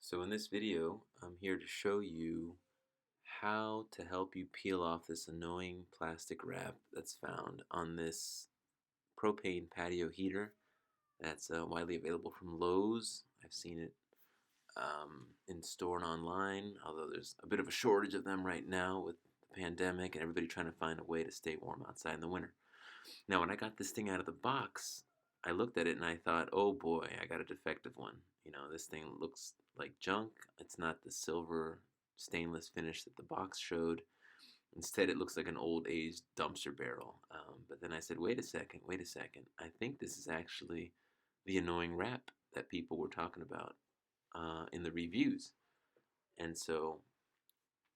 So in this video, I'm here to show you how to help you peel off this annoying plastic wrap that's found on this propane patio heater that's widely available from Lowe's. I've seen it in store and online, although there's a bit of a shortage of them right now with the pandemic and everybody trying to find a way to stay warm outside in the winter. Now, when I got this thing out of the box, I looked at it and I thought, oh boy, I got a defective one. You know, this thing looks like junk. It's not the silver stainless finish that the box showed. Instead, it looks like an old aged dumpster barrel. But then I said, wait a second, wait a second. I think this is actually the annoying wrap that people were talking about in the reviews. And so,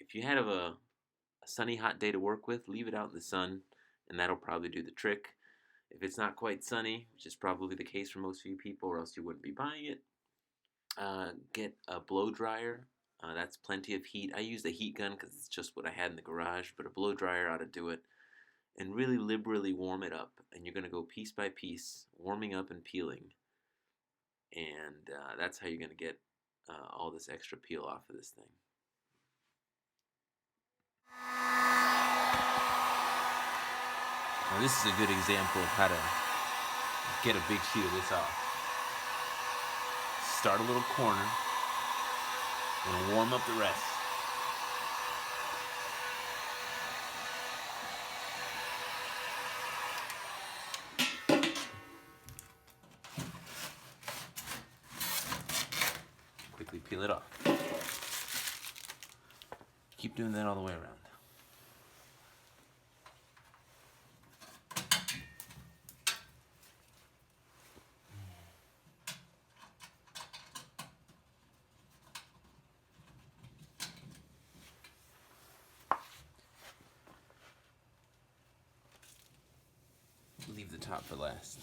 if you have a sunny, hot day to work with, leave it out in the sun, and that'll probably do the trick. If it's not quite sunny, which is probably the case for most of you people, or else you wouldn't be buying it, get a blow dryer. That's plenty of heat. I use the heat gun because it's just what I had in the garage, but a blow dryer ought to do it. And really liberally warm it up. And you're going to go piece by piece, warming up and peeling. And that's how you're going to get all this extra peel off of this thing. Now this is a good example of how to get a big sheet of this off. Start a little corner and warm up the rest. Quickly peel it off. Keep doing that all the way around. Leave the top for last.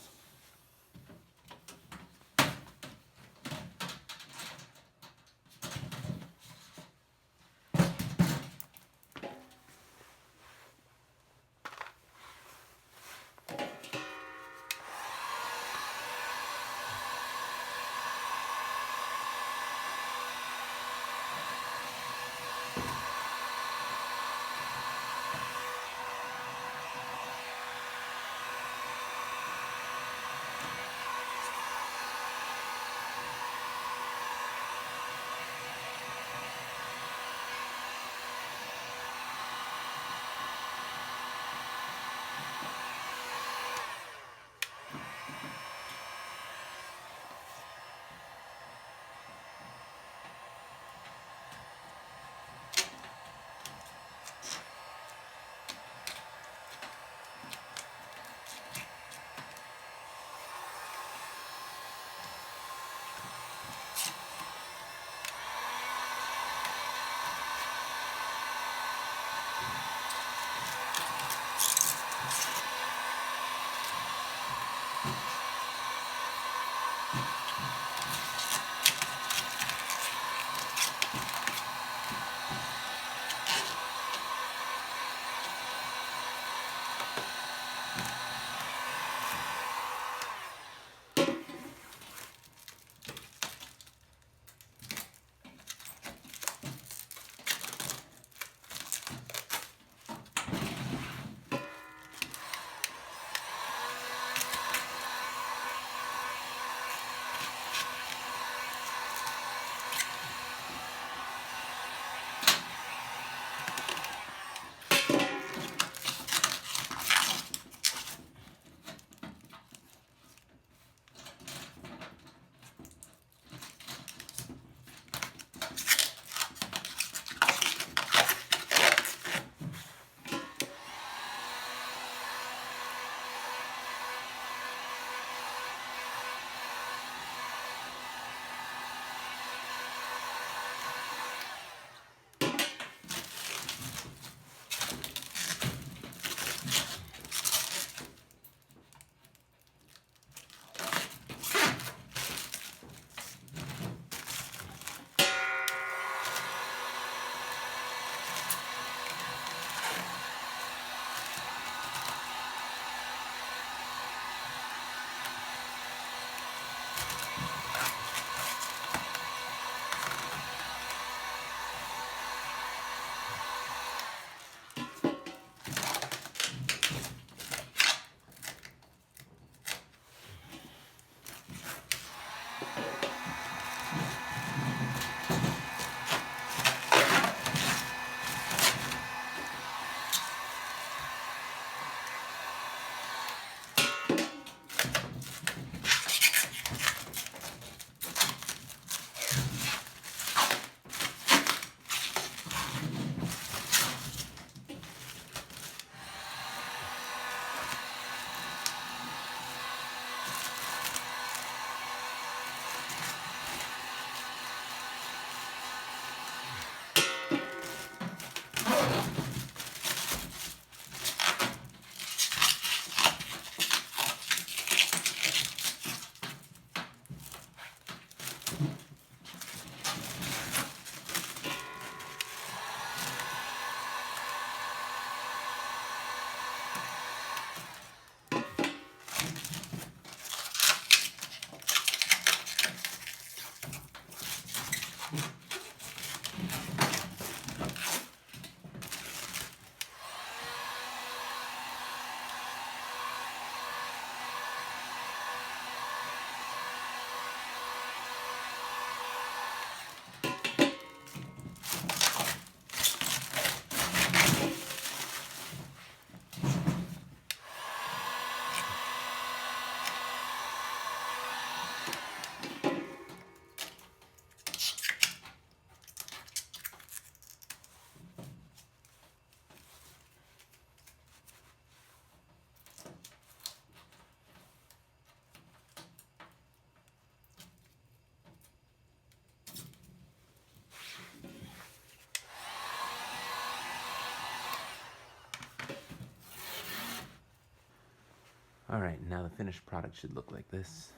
Alright, now the finished product should look like this.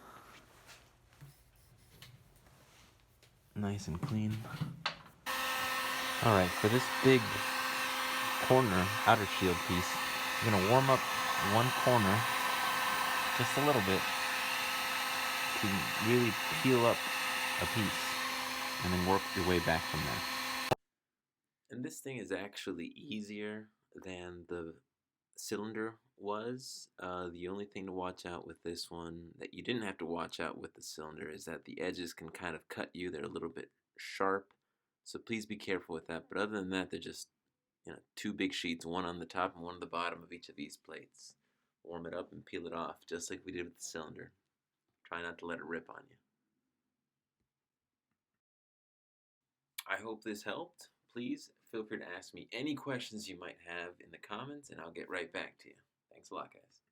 Nice and clean. Alright, for this big corner outer shield piece, I'm going to warm up one corner just a little bit to really peel up a piece and then work your way back from there. And this thing is actually easier than the cylinder was. The only thing to watch out with this one that you didn't have to watch out with the cylinder is that the edges can kind of cut you. They're a little bit sharp, so please be careful with that. But other than that, they're just, you know, two big sheets, one on the top and one on the bottom of each of these plates. Warm it up and peel it off, just like we did with the cylinder. Try not to let it rip on you. I hope this helped. Please feel free to ask me any questions you might have in the comments, and I'll get right back to you. Thanks a lot, guys.